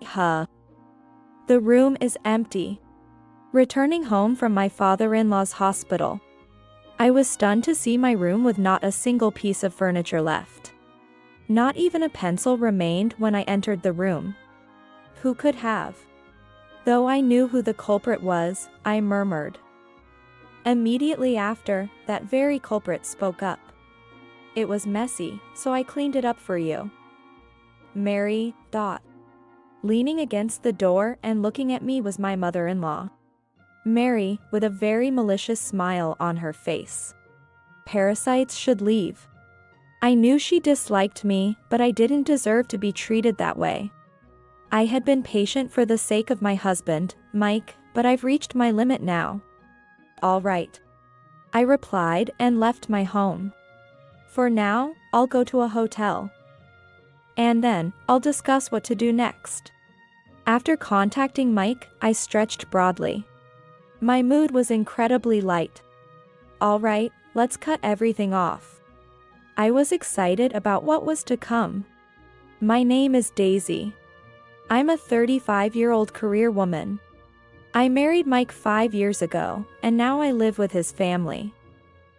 huh? The room is empty. Returning home from my father-in-law's hospital, I was stunned to see my room with not a single piece of furniture left. Not even a pencil remained when I entered the room. Who could have? Though I knew who the culprit was, I murmured. Immediately after, that very culprit spoke up. It was messy, so I cleaned it up for you. Mary, leaning against the door and looking at me was my mother-in-law. Mary, with a very malicious smile on her face. Parasites should leave. I knew she disliked me, but I didn't deserve to be treated that way. I had been patient for the sake of my husband, Mike, but I've reached my limit now. All right, I replied and left my home. For now, I'll go to a hotel. And then, I'll discuss what to do next. After contacting Mike, I stretched broadly. My mood was incredibly light. All right, let's cut everything off. I was excited about what was to come. My name is Daisy. I'm a 35-year-old career woman. I married Mike 5 years ago, and now I live with his family.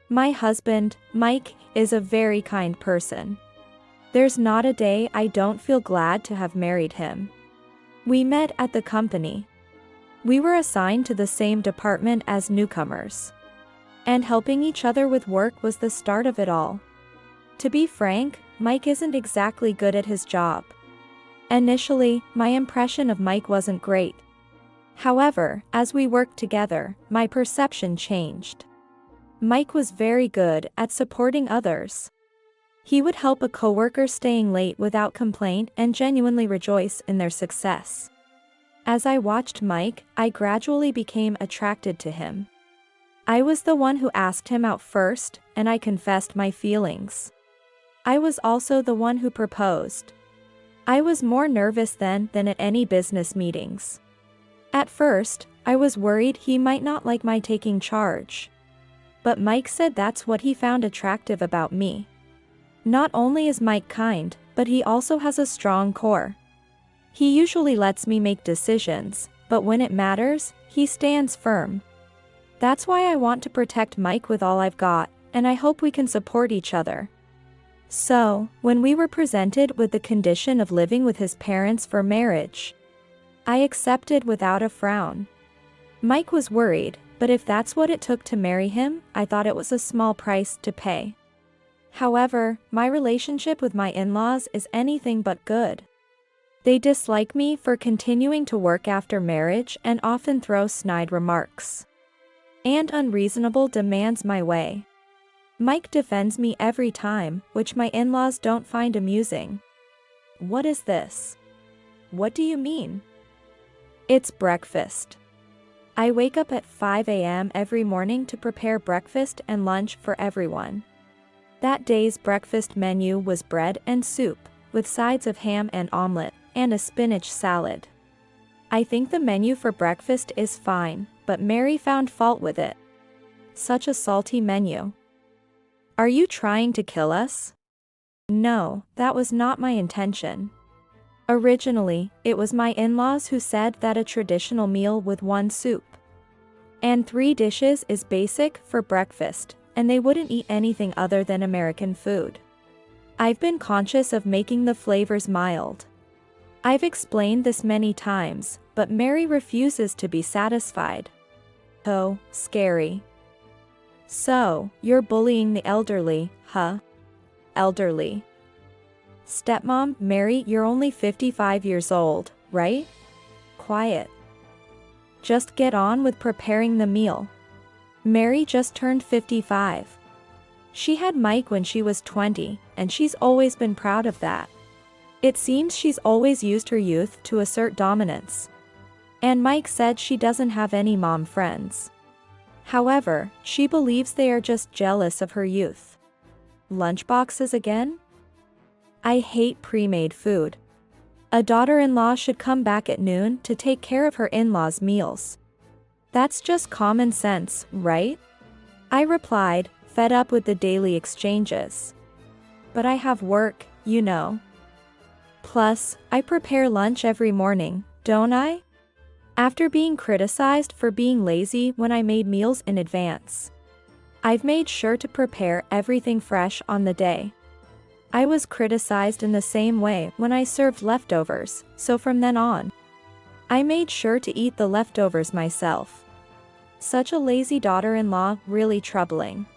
My husband, Mike, is a very kind person. There's not a day I don't feel glad to have married him. We met at the company. We were assigned to the same department as newcomers. And helping each other with work was the start of it all. To be frank, Mike isn't exactly good at his job. Initially, my impression of Mike wasn't great. However, as we worked together, my perception changed. Mike was very good at supporting others. He would help a coworker staying late without complaint and genuinely rejoice in their success. As I watched Mike, I gradually became attracted to him. I was the one who asked him out first, and I confessed my feelings. I was also the one who proposed. I was more nervous then than at any business meetings. At first, I was worried he might not like my taking charge. But Mike said that's what he found attractive about me. Not only is Mike kind, but he also has a strong core. He usually lets me make decisions, but when it matters, he stands firm. That's why I want to protect Mike with all I've got, and I hope we can support each other. So, when we were presented with the condition of living with his parents for marriage, I accepted without a frown. Mike was worried, but if that's what it took to marry him, I thought it was a small price to pay. However, my relationship with my in-laws is anything but good. They dislike me for continuing to work after marriage and often throw snide remarks and unreasonable demands my way. Mike defends me every time, which my in-laws don't find amusing. What is this? What do you mean? It's breakfast. I wake up at 5 a.m. every morning to prepare breakfast and lunch for everyone. That day's breakfast menu was bread and soup, with sides of ham and omelette, and a spinach salad. I think the menu for breakfast is fine, but Mary found fault with it. Such a salty menu. Are you trying to kill us? No, that was not my intention. Originally, it was my in-laws who said that a traditional meal with 1 soup and 3 dishes is basic for breakfast, and they wouldn't eat anything other than American food. I've been conscious of making the flavors mild. I've explained this many times, but Mary refuses to be satisfied. Oh, scary. So, you're bullying the elderly, huh? Elderly. Stepmom, Mary, you're only 55 years old, right? Quiet. Just get on with preparing the meal. Mary just turned 55. She had Mike when she was 20, and she's always been proud of that. It seems she's always used her youth to assert dominance. And Mike said she doesn't have any mom friends. However, she believes they are just jealous of her youth. Lunchboxes again? I hate pre-made food. A daughter-in-law should come back at noon to take care of her in-laws' meals. That's just common sense, right? I replied, fed up with the daily exchanges. But I have work, you know. Plus, I prepare lunch every morning, don't I? After being criticized for being lazy when I made meals in advance, I've made sure to prepare everything fresh on the day. I was criticized in the same way when I served leftovers, so from then on, I made sure to eat the leftovers myself. Such a lazy daughter-in-law, really troubling.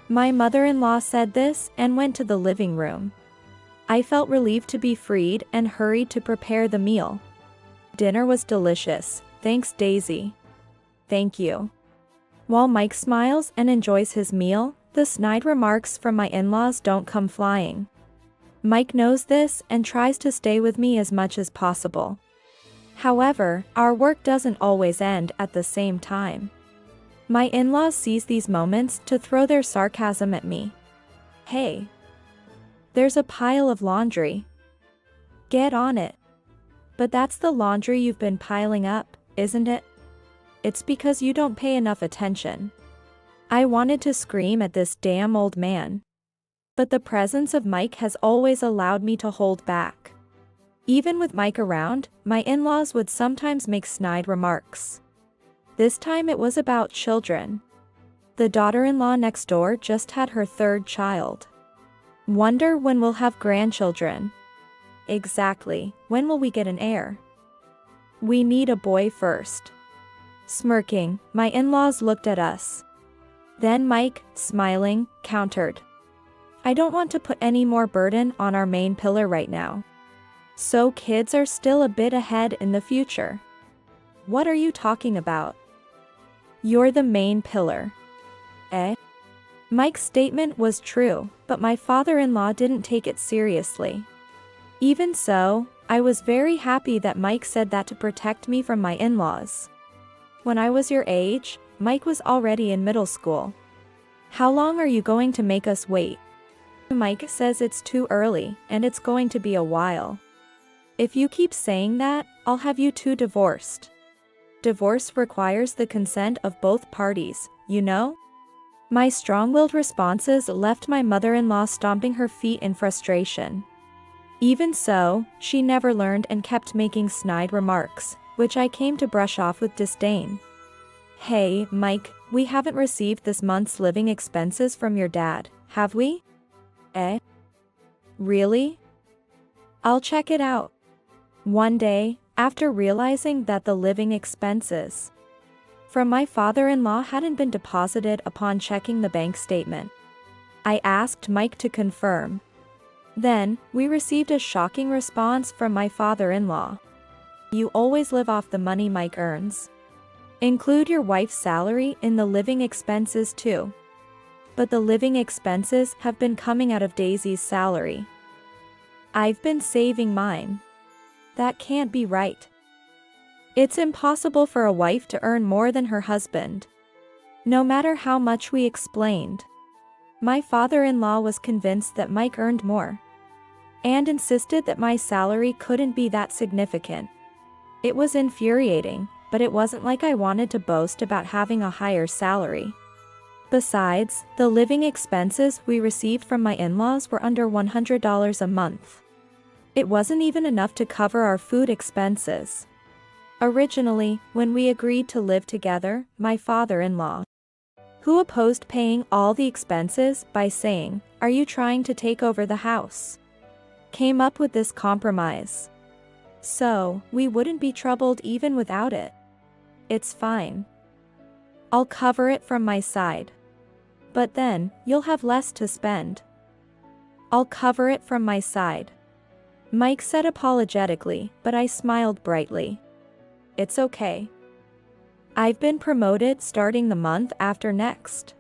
My mother-in-law said this and went to the living room. I felt relieved to be freed and hurried to prepare the meal. Dinner was delicious, thanks Daisy. Thank you. While Mike smiles and enjoys his meal, the snide remarks from my in-laws don't come flying. Mike knows this and tries to stay with me as much as possible. However, our work doesn't always end at the same time. My in-laws seize these moments to throw their sarcasm at me. Hey, there's a pile of laundry. Get on it. But that's the laundry you've been piling up, isn't it? It's because you don't pay enough attention. I wanted to scream at this damn old man. But the presence of Mike has always allowed me to hold back. Even with Mike around, my in-laws would sometimes make snide remarks. This time it was about children. The daughter-in-law next door just had her third child. Wonder when we'll have grandchildren. Exactly, when will we get an heir? We need a boy first. Smirking, my in-laws looked at us. Then Mike, smiling, countered. I don't want to put any more burden on our main pillar right now. So kids are still a bit ahead in the future. What are you talking about? You're the main pillar. Eh? Mike's statement was true, but my father-in-law didn't take it seriously. Even so, I was very happy that Mike said that to protect me from my in-laws. When I was your age, Mike was already in middle school. How long are you going to make us wait? Mike says it's too early, and it's going to be a while. If you keep saying that, I'll have you two divorced. Divorce requires the consent of both parties, you know? My strong-willed responses left my mother-in-law stomping her feet in frustration. Even so, she never learned and kept making snide remarks, which I came to brush off with disdain. Hey, Mike, we haven't received this month's living expenses from your dad, have we? Eh? Really? I'll check it out. One day, after realizing that the living expenses from my father-in-law hadn't been deposited upon checking the bank statement, I asked Mike to confirm. Then, we received a shocking response from my father-in-law. You always live off the money Mike earns. Include your wife's salary in the living expenses too. But the living expenses have been coming out of Daisy's salary. I've been saving mine. That can't be right. It's impossible for a wife to earn more than her husband. No matter how much we explained. My father-in-law was convinced that Mike earned more, and insisted that my salary couldn't be that significant. It was infuriating, but it wasn't like I wanted to boast about having a higher salary. Besides, the living expenses we received from my in-laws were under $100 a month. It wasn't even enough to cover our food expenses. Originally, when we agreed to live together, my father-in-law, who opposed paying all the expenses by saying, "Are you trying to take over the house?" came up with this compromise. So, we wouldn't be troubled even without it. It's fine. I'll cover it from my side. But then, you'll have less to spend. I'll cover it from my side. Mike said apologetically, but I smiled brightly. It's okay. I've been promoted starting the month after next.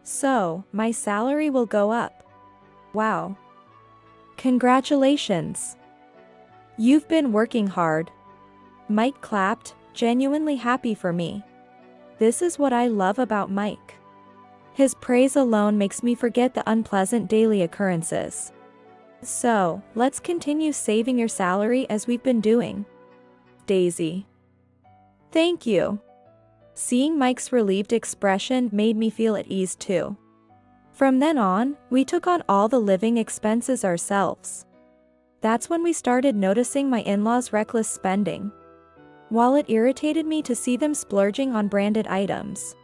So, my salary will go up. Wow. Congratulations. You've been working hard. Mike clapped, genuinely happy for me. This is what I love about Mike. His praise alone makes me forget the unpleasant daily occurrences. So, let's continue saving your salary as we've been doing. Daisy. Thank you. Seeing Mike's relieved expression made me feel at ease too. From then on, we took on all the living expenses ourselves. That's when we started noticing my in-laws' reckless spending. While it irritated me to see them splurging on branded items,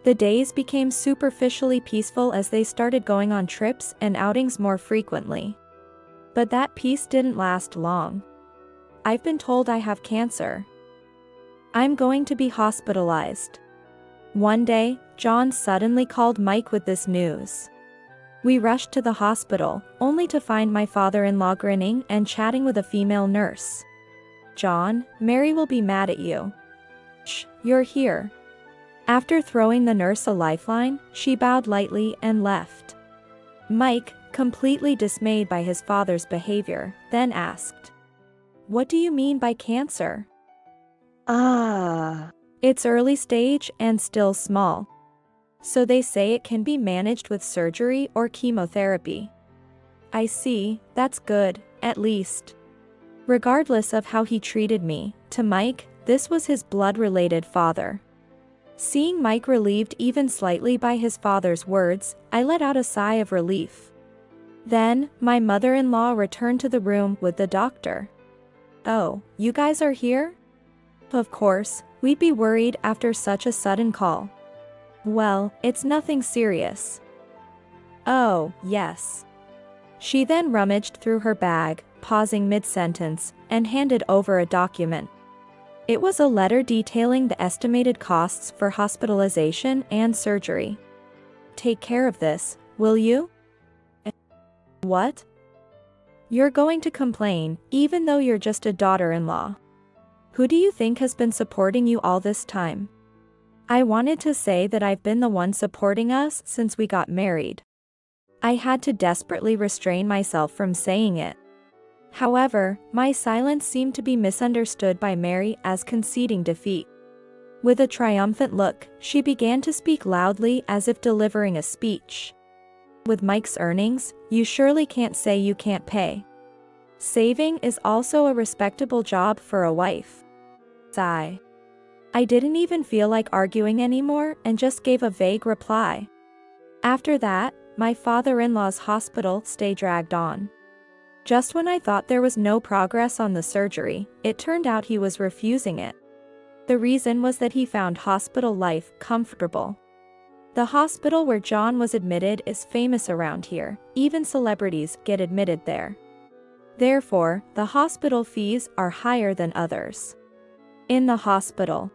the days became superficially peaceful as they started going on trips and outings more frequently. But that peace didn't last long. I've been told I have cancer. I'm going to be hospitalized. One day, John suddenly called Mike with this news. We rushed to the hospital, only to find my father-in-law grinning and chatting with a female nurse. "John, Mary will be mad at you." "Shh, you're here." After throwing the nurse a lifeline, she bowed lightly and left. Mike, completely dismayed by his father's behavior, then asked, "What do you mean by cancer?" "It's early stage and still small. So they say it can be managed with surgery or chemotherapy." "I see, that's good, at least." Regardless of how he treated me, to Mike, this was his blood-related father. Seeing Mike relieved even slightly by his father's words, I let out a sigh of relief. Then, my mother-in-law returned to the room with the doctor. "Oh, you guys are here?" Of course, we'd be worried after such a sudden call. "Well, it's nothing serious." "Oh, yes." She then rummaged through her bag, pausing mid-sentence, and handed over a document. It was a letter detailing the estimated costs for hospitalization and surgery. "Take care of this, will you?" "What?" "You're going to complain, even though you're just a daughter-in-law. Who do you think has been supporting you all this time?" I wanted to say that I've been the one supporting us since we got married. I had to desperately restrain myself from saying it. However, my silence seemed to be misunderstood by Mary as conceding defeat. With a triumphant look, she began to speak loudly as if delivering a speech. "With Mike's earnings, you surely can't say you can't pay. Saving is also a respectable job for a wife." Sigh. I didn't even feel like arguing anymore and just gave a vague reply. After that, my father-in-law's hospital stay dragged on. Just when I thought there was no progress on the surgery, it turned out he was refusing it. The reason was that he found hospital life comfortable. The hospital where John was admitted is famous around here, even celebrities get admitted there. Therefore, the hospital fees are higher than others. In the hospital,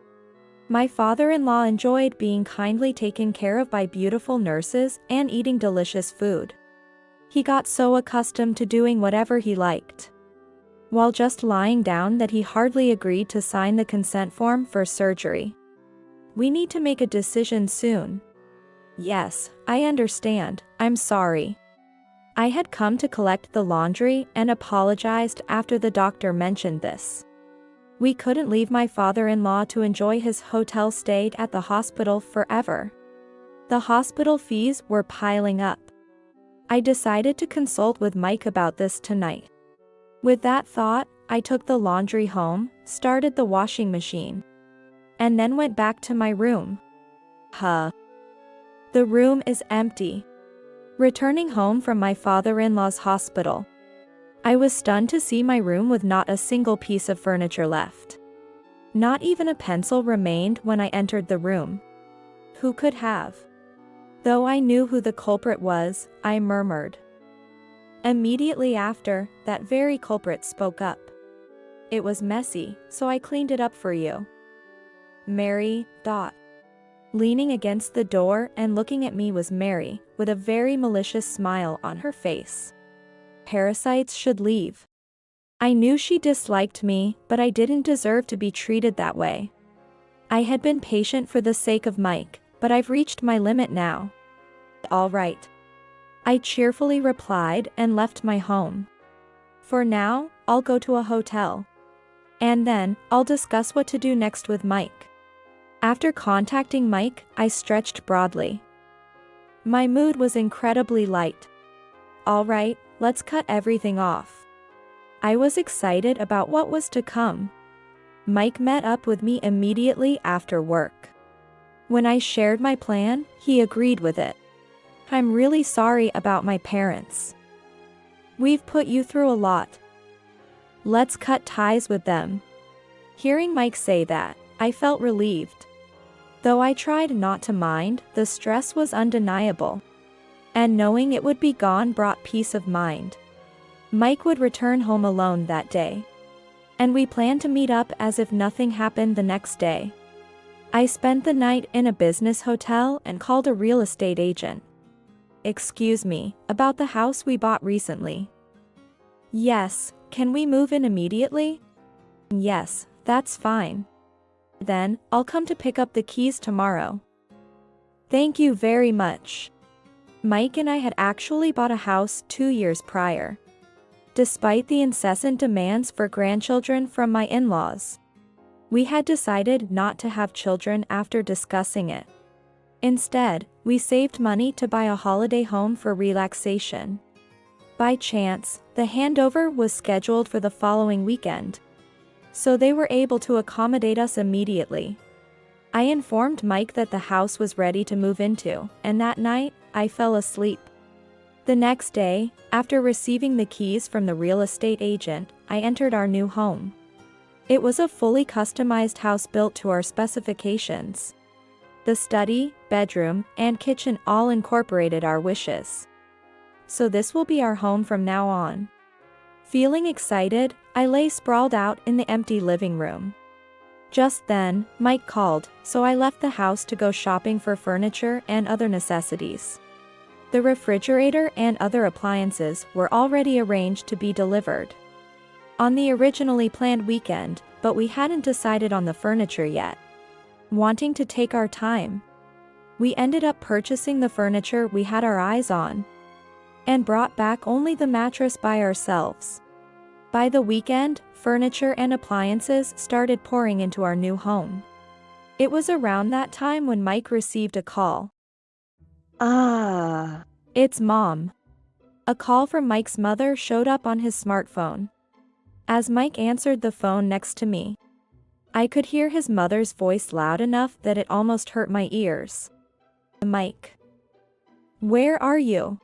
my father-in-law enjoyed being kindly taken care of by beautiful nurses and eating delicious food. He got so accustomed to doing whatever he liked, while just lying down, that he hardly agreed to sign the consent form for surgery. "We need to make a decision soon." "Yes, I understand, I'm sorry." I had come to collect the laundry and apologized after the doctor mentioned this. We couldn't leave my father-in-law to enjoy his hotel stay at the hospital forever. The hospital fees were piling up. I decided to consult with Mike about this tonight. With that thought, I took the laundry home, started the washing machine, and then went back to my room. The room is empty. Returning home from my father-in-law's hospital, I was stunned to see my room with not a single piece of furniture left. Not even a pencil remained when I entered the room. Who could have? Though I knew who the culprit was, I murmured. Immediately after, that very culprit spoke up. "It was messy, so I cleaned it up for you." Mary, leaning against the door and looking at me was Mary, with a very malicious smile on her face. Parasites should leave. I knew she disliked me, but I didn't deserve to be treated that way. I had been patient for the sake of Mike, but I've reached my limit now. "All right," I cheerfully replied and left my home. "For now, I'll go to a hotel. And then, I'll discuss what to do next with Mike." After contacting Mike, I stretched broadly. My mood was incredibly light. "All right, let's cut everything off." I was excited about what was to come. Mike met up with me immediately after work. When I shared my plan, he agreed with it. "I'm really sorry about my parents. We've put you through a lot." Let's cut ties with them. Hearing Mike say that, I felt relieved. Though I tried not to mind, the stress was undeniable. And knowing it would be gone brought peace of mind. Mike would return home alone that day. And we planned to meet up as if nothing happened the next day. I spent the night in a business hotel and called a real estate agent. Excuse me, about the house we bought recently. Yes, can we move in immediately? Yes, that's fine. Then, I'll come to pick up the keys tomorrow. Thank you very much. Mike and I had actually bought a house 2 years prior. Despite the incessant demands for grandchildren from my in-laws, we had decided not to have children after discussing it. Instead, we saved money to buy a holiday home for relaxation. By chance, the handover was scheduled for the following weekend, so they were able to accommodate us immediately. I informed Mike that the house was ready to move into, and that night, I fell asleep. The next day, after receiving the keys from the real estate agent, I entered our new home. It was a fully customized house built to our specifications. The study, bedroom, and kitchen all incorporated our wishes. So this will be our home from now on. Feeling excited, I lay sprawled out in the empty living room. Just then, Mike called, so I left the house to go shopping for furniture and other necessities. The refrigerator and other appliances were already arranged to be delivered on the originally planned weekend, but we hadn't decided on the furniture yet. Wanting to take our time, we ended up purchasing the furniture we had our eyes on, and brought back only the mattress by ourselves. By the weekend, furniture and appliances started pouring into our new home. It was around that time when Mike received a call. It's Mom. A call from Mike's mother showed up on his smartphone. As Mike answered the phone next to me, I could hear his mother's voice loud enough that it almost hurt my ears. Mike. Where are you?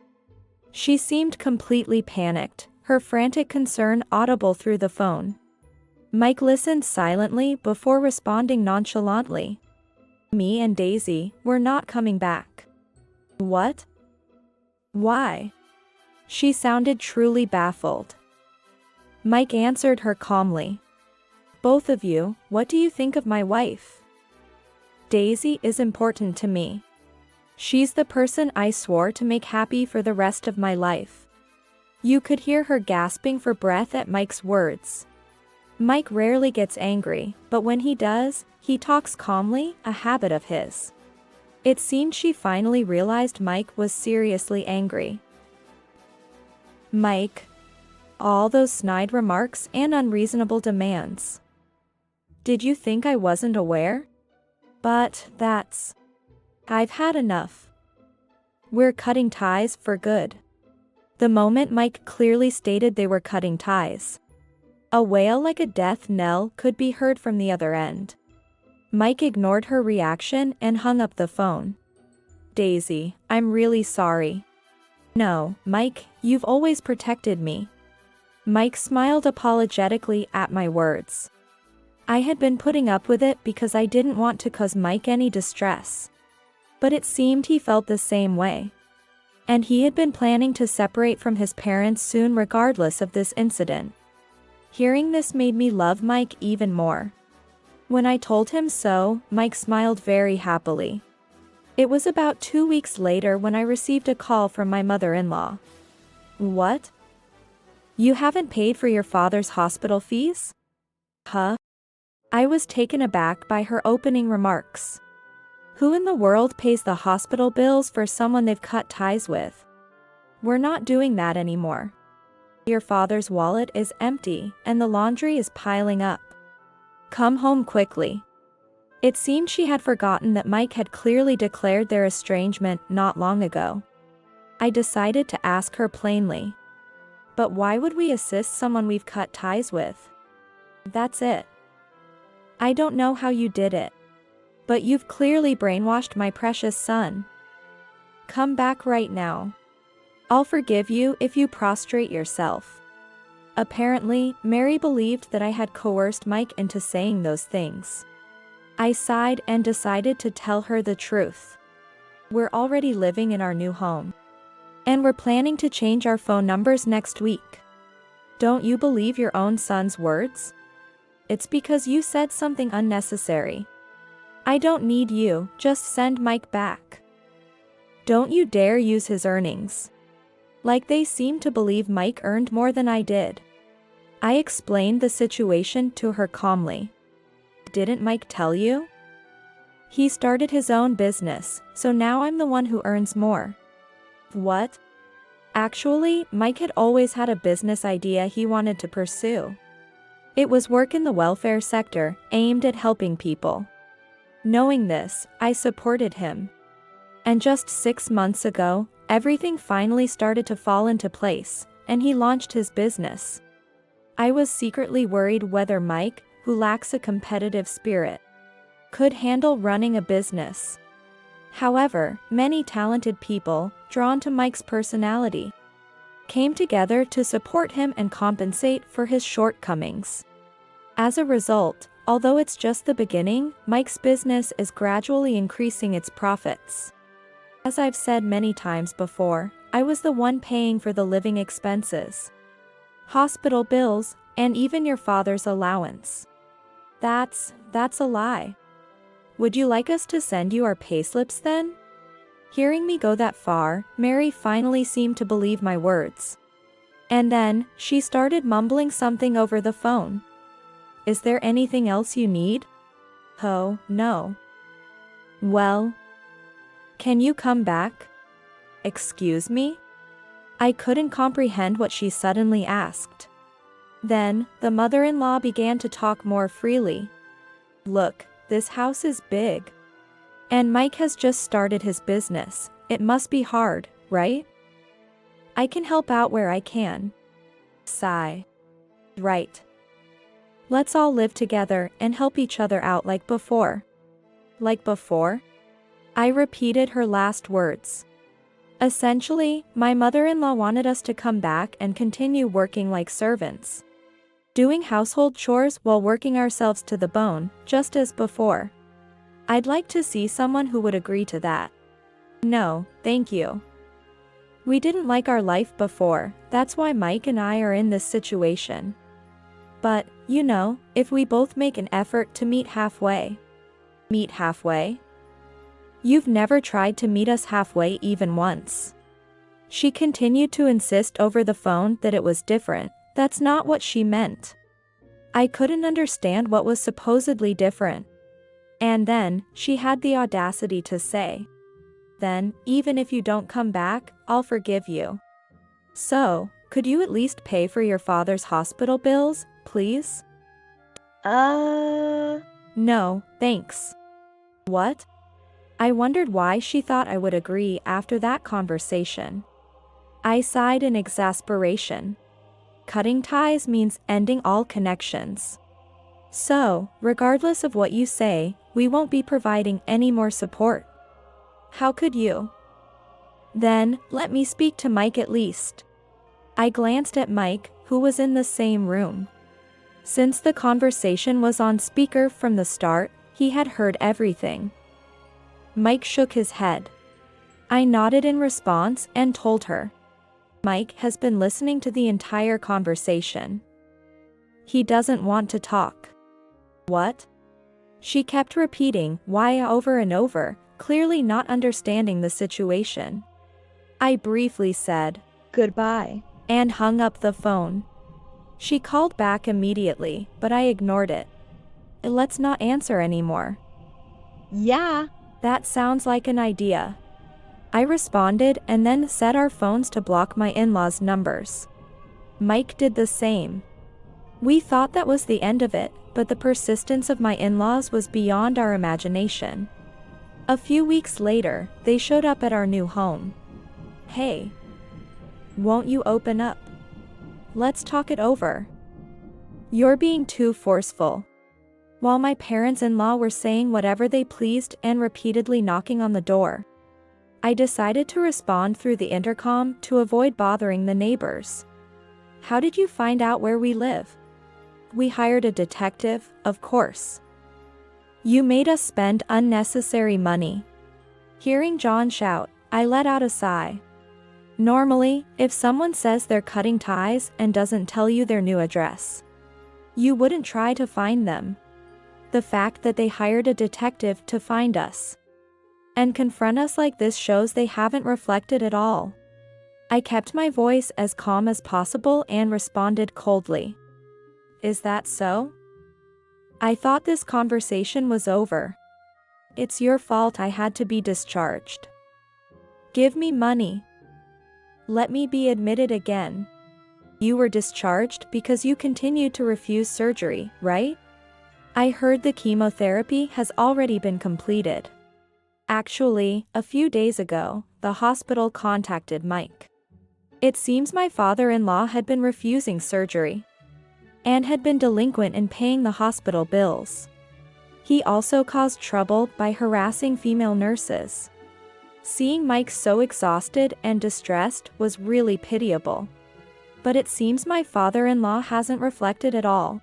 She seemed completely panicked, her frantic concern audible through the phone. Mike listened silently before responding nonchalantly. Me and Daisy were not coming back. What? Why? She sounded truly baffled. Mike answered her calmly. Both of you, what do you think of my wife? Daisy is important to me. She's the person I swore to make happy for the rest of my life. You could hear her gasping for breath at Mike's words. Mike rarely gets angry, but when he does, he talks calmly, a habit of his. It seemed she finally realized Mike was seriously angry. Mike. All those snide remarks and unreasonable demands. Did you think I wasn't aware? But I've had enough. We're cutting ties for good. The moment Mike clearly stated they were cutting ties, a wail like a death knell could be heard from the other end. Mike ignored her reaction and hung up the phone. Daisy, I'm really sorry. No, Mike, you've always protected me. Mike smiled apologetically at my words. I had been putting up with it because I didn't want to cause Mike any distress. But it seemed he felt the same way. And he had been planning to separate from his parents soon regardless of this incident. Hearing this made me love Mike even more. When I told him so, Mike smiled very happily. It was about 2 weeks later when I received a call from my mother-in-law. What? You haven't paid for your father's hospital fees? Huh? I was taken aback by her opening remarks. Who in the world pays the hospital bills for someone they've cut ties with? We're not doing that anymore. Your father's wallet is empty, and the laundry is piling up. Come home quickly. It seemed she had forgotten that Mike had clearly declared their estrangement not long ago. I decided to ask her plainly. But why would we assist someone we've cut ties with? That's it. I don't know how you did it. But you've clearly brainwashed my precious son. Come back right now. I'll forgive you if you prostrate yourself. Apparently, Mary believed that I had coerced Mike into saying those things. I sighed and decided to tell her the truth. We're already living in our new home. And we're planning to change our phone numbers next week. Don't you believe your own son's words? It's because you said something unnecessary. I don't need you, just send Mike back. Don't you dare use his earnings. Like they seem to believe Mike earned more than I did. I explained the situation to her calmly. Didn't Mike tell you? He started his own business, so now I'm the one who earns more. What? Actually, Mike had always had a business idea he wanted to pursue. It was work in the welfare sector, aimed at helping people. Knowing this, I supported him. And just 6 months ago, everything finally started to fall into place, and he launched his business. I was secretly worried whether Mike, who lacks a competitive spirit, could handle running a business. However, many talented people, drawn to Mike's personality, came together to support him and compensate for his shortcomings. As a result, although it's just the beginning, Mike's business is gradually increasing its profits. As I've said many times before, I was the one paying for the living expenses, hospital bills, and even your father's allowance. That's a lie. Would you like us to send you our payslips then? Hearing me go that far, Mary finally seemed to believe my words. And then, she started mumbling something over the phone. Is there anything else you need? Oh, no. Well, can you come back? Excuse me? I couldn't comprehend what she suddenly asked. Then, the mother-in-law began to talk more freely. Look, this house is big. And Mike has just started his business. It must be hard, right? I can help out where I can. Sigh. Right. Let's all live together and help each other out like before. Like before? I repeated her last words. Essentially, my mother-in-law wanted us to come back and continue working like servants, doing household chores while working ourselves to the bone, just as before. I'd like to see someone who would agree to that. No, thank you. We didn't like our life before, that's why Mike and I are in this situation. But, you know, if we both make an effort to meet halfway. Meet halfway? You've never tried to meet us halfway even once. She continued to insist over the phone that it was different. That's not what she meant. I couldn't understand what was supposedly different. And then, she had the audacity to say, then, even if you don't come back, I'll forgive you. So, could you at least pay for your father's hospital bills, please? No, thanks. What? I wondered why she thought I would agree after that conversation. I sighed in exasperation. Cutting ties means ending all connections. So, regardless of what you say, we won't be providing any more support. How could you? Then, let me speak to Mike at least. I glanced at Mike, who was in the same room. Since the conversation was on speaker from the start, he had heard everything. Mike shook his head. I nodded in response and told her. Mike has been listening to the entire conversation. He doesn't want to talk. What? She kept repeating why over and over, clearly not understanding the situation. I briefly said, goodbye, and hung up the phone. She called back immediately, but I ignored it. Let's not answer anymore. Yeah, that sounds like an idea. I responded and then set our phones to block my in-laws' numbers. Mike did the same. We thought that was the end of it, but the persistence of my in-laws was beyond our imagination. A few weeks later, they showed up at our new home. Hey. Won't you open up? Let's talk it over. You're being too forceful. While my parents-in-law were saying whatever they pleased and repeatedly knocking on the door, I decided to respond through the intercom to avoid bothering the neighbors. How did you find out where we live? We hired a detective, of course. You made us spend unnecessary money. Hearing John shout, I let out a sigh. Normally, if someone says they're cutting ties and doesn't tell you their new address, you wouldn't try to find them. The fact that they hired a detective to find us and confront us like this shows they haven't reflected at all. I kept my voice as calm as possible and responded coldly. Is that so? I thought this conversation was over. It's your fault I had to be discharged. Give me money. Let me be admitted again. You were discharged because you continued to refuse surgery, right? I heard the chemotherapy has already been completed. Actually, a few days ago, the hospital contacted Mike. It seems my father-in-law had been refusing surgery and had been delinquent in paying the hospital bills. He also caused trouble by harassing female nurses. Seeing Mike so exhausted and distressed was really pitiable. But it seems my father-in-law hasn't reflected at all,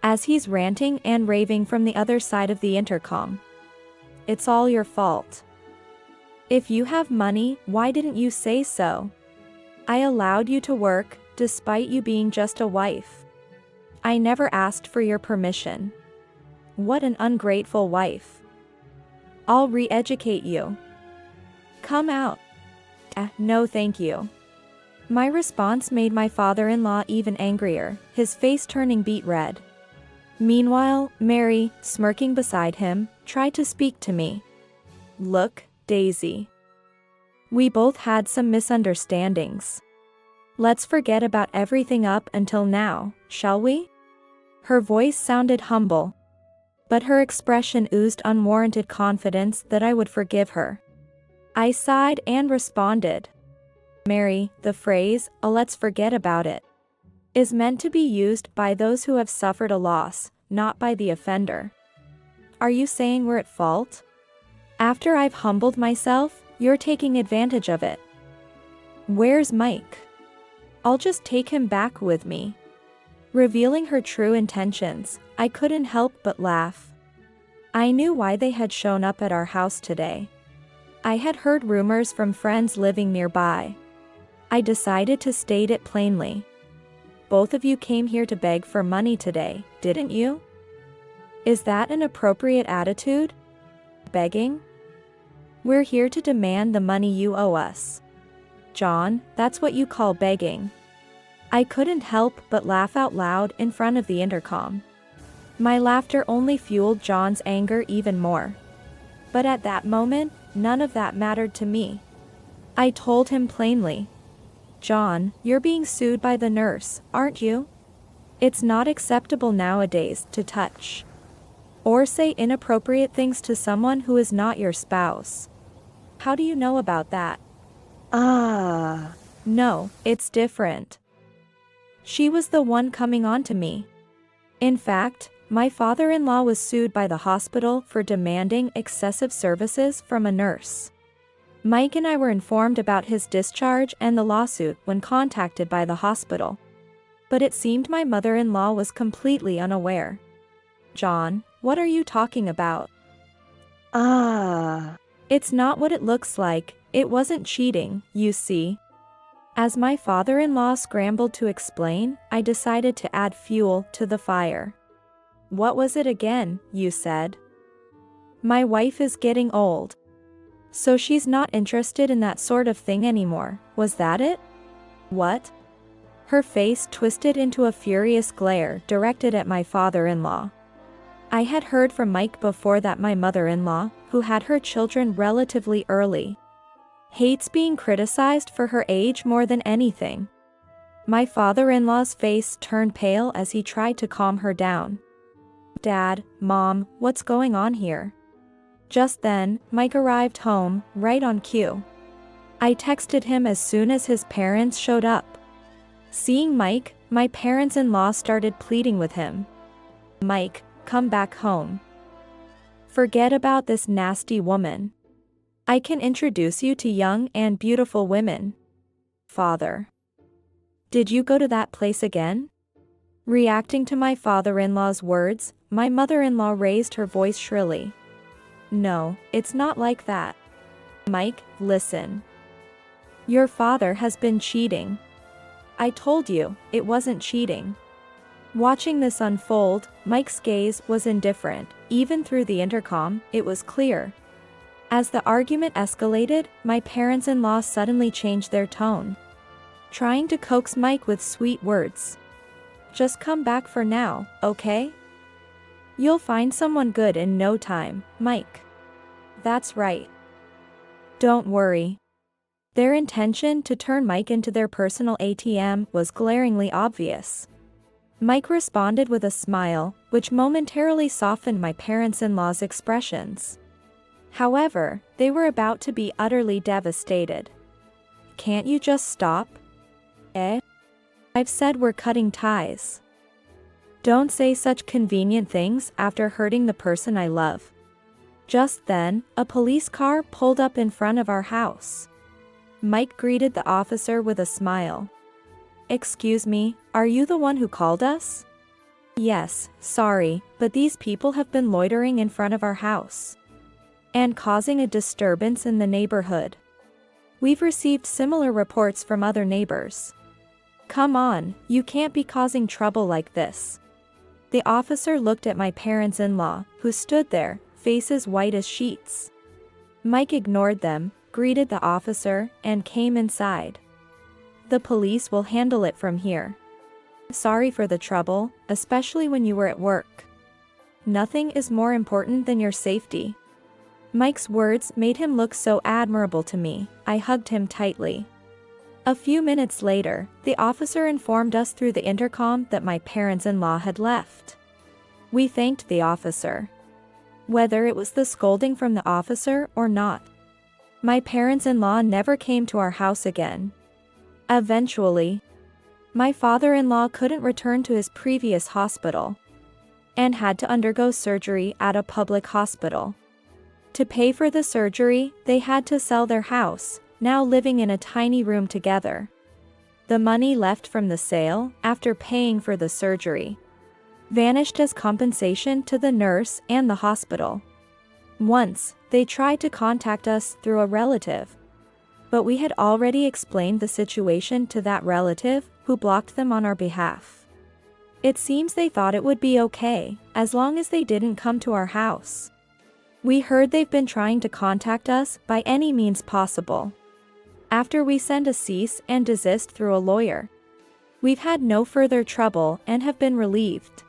as he's ranting and raving from the other side of the intercom. It's all your fault. If you have money, why didn't you say so? I allowed you to work, despite you being just a wife. I never asked for your permission. What an ungrateful wife. I'll re-educate you. Come out. No thank you. My response made my father-in-law even angrier, his face turning beet red. Meanwhile, Mary, smirking beside him, tried to speak to me. Look, Daisy. We both had some misunderstandings. Let's forget about everything up until now, shall we? Her voice sounded humble, but her expression oozed unwarranted confidence that I would forgive her. I sighed and responded. Mary, the phrase, let's forget about it, is meant to be used by those who have suffered a loss, not by the offender. Are you saying we're at fault? After I've humbled myself, you're taking advantage of it. Where's Mike? I'll just take him back with me. Revealing her true intentions, I couldn't help but laugh. I knew why they had shown up at our house today. I had heard rumors from friends living nearby. I decided to state it plainly. Both of you came here to beg for money today, didn't you? Is that an appropriate attitude? Begging? We're here to demand the money you owe us. John, that's what you call begging. I couldn't help but laugh out loud in front of the intercom. My laughter only fueled John's anger even more. But at that moment, none of that mattered to me. I told him plainly. John, you're being sued by the nurse, aren't you? It's not acceptable nowadays to touch or say inappropriate things to someone who is not your spouse. How do you know about that? No, it's different. She was the one coming on to me. In fact, my father-in-law was sued by the hospital for demanding excessive services from a nurse. Mike and I were informed about his discharge and the lawsuit when contacted by the hospital. But it seemed my mother-in-law was completely unaware. John, what are you talking about? It's not what it looks like. It wasn't cheating, you see. As my father-in-law scrambled to explain, I decided to add fuel to the fire. What was it again, you said? My wife is getting old. So she's not interested in that sort of thing anymore, was that it? What? Her face twisted into a furious glare directed at my father-in-law. I had heard from Mike before that my mother-in-law, who had her children relatively early, hates being criticized for her age more than anything. My father-in-law's face turned pale as he tried to calm her down. Dad, Mom, what's going on here? Just then, Mike arrived home, right on cue. I texted him as soon as his parents showed up. Seeing Mike, my parents-in-law started pleading with him. Mike, come back home. Forget about this nasty woman. I can introduce you to young and beautiful women. Father. Did you go to that place again? Reacting to my father-in-law's words, my mother-in-law raised her voice shrilly. No, it's not like that. Mike, listen. Your father has been cheating. I told you, it wasn't cheating. Watching this unfold, Mike's gaze was indifferent. Even through the intercom, it was clear. As the argument escalated, my parents-in-law suddenly changed their tone, trying to coax Mike with sweet words. Just come back for now, okay? You'll find someone good in no time, Mike. That's right. Don't worry. Their intention to turn Mike into their personal ATM was glaringly obvious. Mike responded with a smile, which momentarily softened my parents-in-law's expressions. However, they were about to be utterly devastated. Can't you just stop? I've said we're cutting ties. Don't say such convenient things after hurting the person I love. Just then, a police car pulled up in front of our house. Mike greeted the officer with a smile. Excuse me, are you the one who called us? Yes, sorry, but these people have been loitering in front of our house and causing a disturbance in the neighborhood. We've received similar reports from other neighbors. Come on, you can't be causing trouble like this. The officer looked at my parents-in-law, who stood there, faces white as sheets. Mike ignored them, greeted the officer, and came inside. The police will handle it from here. Sorry for the trouble, especially when you were at work. Nothing is more important than your safety. Mike's words made him look so admirable to me. I hugged him tightly. A few minutes later, the officer informed us through the intercom that my parents-in-law had left. We thanked the officer. Whether it was the scolding from the officer or not, my parents-in-law never came to our house again. Eventually, my father-in-law couldn't return to his previous hospital and had to undergo surgery at a public hospital. To pay for the surgery, they had to sell their house, now living in a tiny room together. The money left from the sale, after paying for the surgery, vanished as compensation to the nurse and the hospital. Once, they tried to contact us through a relative, but we had already explained the situation to that relative, who blocked them on our behalf. It seems they thought it would be okay, as long as they didn't come to our house. We heard they've been trying to contact us by any means possible. After we send a cease and desist through a lawyer, we've had no further trouble and have been relieved.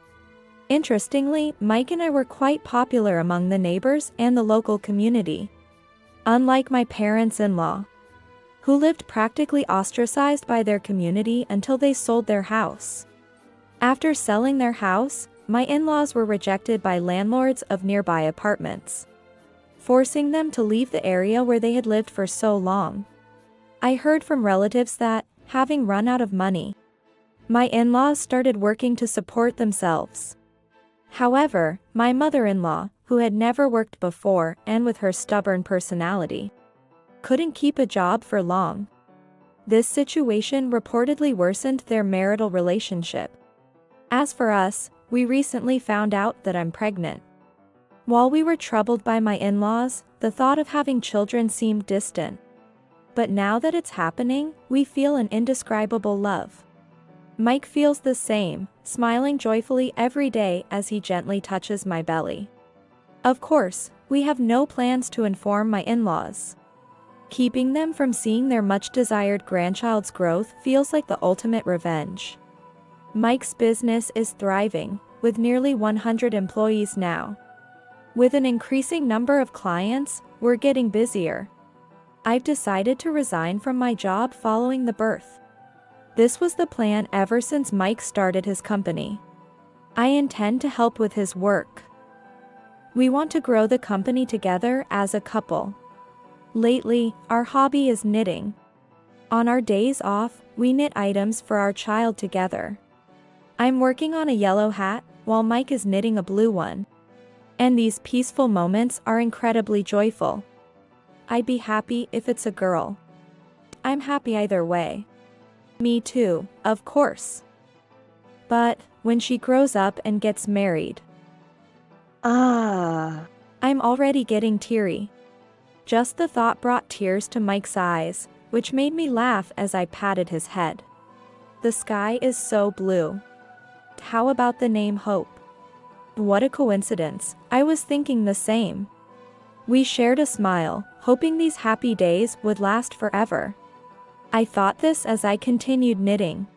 Interestingly, Mike and I were quite popular among the neighbors and the local community. Unlike my parents-in-law, who lived practically ostracized by their community until they sold their house. After selling their house, my in-laws were rejected by landlords of nearby apartments, forcing them to leave the area where they had lived for so long. I heard from relatives that, having run out of money, my in-laws started working to support themselves. However, my mother-in-law, who had never worked before and with her stubborn personality, couldn't keep a job for long. This situation reportedly worsened their marital relationship. As for us, we recently found out that I'm pregnant. While we were troubled by my in-laws, the thought of having children seemed distant. But now that it's happening, we feel an indescribable love. Mike feels the same, smiling joyfully every day as he gently touches my belly. Of course, we have no plans to inform my in-laws. Keeping them from seeing their much-desired grandchild's growth feels like the ultimate revenge. Mike's business is thriving, with nearly 100 employees now. With an increasing number of clients, we're getting busier. I've decided to resign from my job following the birth. This was the plan ever since Mike started his company. I intend to help with his work. We want to grow the company together as a couple. Lately, our hobby is knitting. On our days off, we knit items for our child together. I'm working on a yellow hat, while Mike is knitting a blue one. And these peaceful moments are incredibly joyful. I'd be happy if it's a girl. I'm happy either way. Me too, of course. But when she grows up and gets married. Ah. I'm already getting teary. Just the thought brought tears to Mike's eyes, which made me laugh as I patted his head. The sky is so blue. How about the name Hope? What a coincidence, I was thinking the same. We shared a smile, hoping these happy days would last forever. I thought this as I continued knitting.